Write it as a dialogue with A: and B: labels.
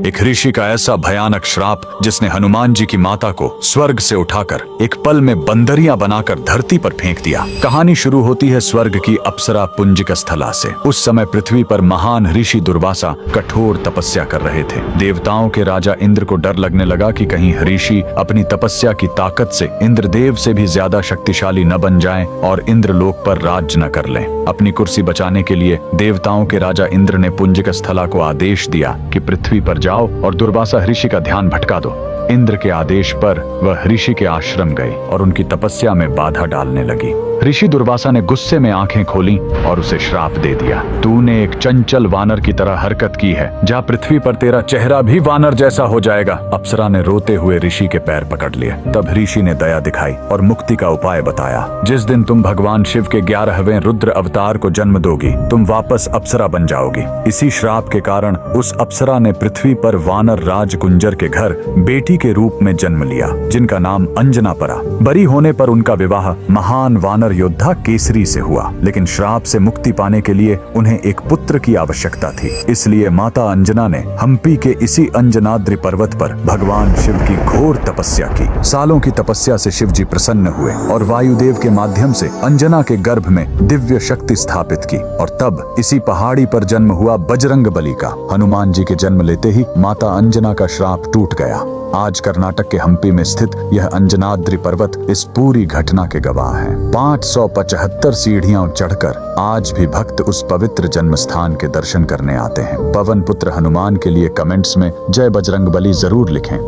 A: एक ऋषि का ऐसा भयानक श्राप जिसने हनुमान जी की माता को स्वर्ग से उठाकर एक पल में बंदरिया बनाकर धरती पर फेंक दिया। कहानी शुरू होती है स्वर्ग की अप्सरा पुंजिक स्थला से। उस समय पृथ्वी पर महान ऋषि दुर्वासा कठोर तपस्या कर रहे थे। देवताओं के राजा इंद्र को डर लगने लगा कि कहीं ऋषि अपनी तपस्या की ताकत से इंद्रदेव से भी ज्यादा शक्तिशाली न बन जाएं और इंद्रलोक पर राज्य न कर लें। अपनी कुर्सी बचाने के लिए देवताओं के राजा इंद्र ने पुंजिक स्थला को आदेश दिया कि पृथ्वी पर जाओ और दुर्वासा ऋषि का ध्यान भटका दो। इंद्र के आदेश पर वह ऋषि के आश्रम गए और उनकी तपस्या में बाधा डालने लगी। ऋषि दुर्वासा ने गुस्से में आंखें खोली और उसे श्राप दे दिया। तूने एक चंचल वानर की तरह हरकत की है, जा पृथ्वी पर तेरा चेहरा भी वानर जैसा हो जाएगा। अप्सरा ने रोते हुए ऋषि के पैर पकड़ लिए। तब ऋषि ने दया दिखाई और मुक्ति का उपाय बताया। जिस दिन तुम भगवान शिव के 11वें रुद्र अवतार को जन्म दोगी, तुम वापस अप्सरा बन जाओगी। इसी श्राप के कारण उस अप्सरा ने पृथ्वी पर वानर राज कुंजर के घर बेटी के रूप में जन्म लिया, जिनका नाम अंजना पड़ा। बड़ी होने पर उनका विवाह महान वानर योद्धा केसरी से हुआ, लेकिन श्राप से मुक्ति पाने के लिए उन्हें एक पुत्र की आवश्यकता थी। इसलिए माता अंजना ने हम्पी के इसी अंजनाद्रि पर्वत पर भगवान शिव की घोर तपस्या की। सालों की तपस्या से शिव जी प्रसन्न हुए और वायुदेव के माध्यम से अंजना के गर्भ में दिव्य शक्ति स्थापित की। और तब इसी पहाड़ी पर जन्म हुआ बजरंग बली का। हनुमान जी के जन्म लेते ही माता अंजना का श्राप टूट गया। आज कर्नाटक के हम्पी में स्थित यह अंजनाद्रि पर्वत इस पूरी घटना के गवाह है। 575 सीढ़ियां चढ़कर आज भी भक्त उस पवित्र जन्म स्थान के दर्शन करने आते हैं। पवन पुत्र हनुमान के लिए कमेंट्स में जय बजरंग बली जरूर लिखें।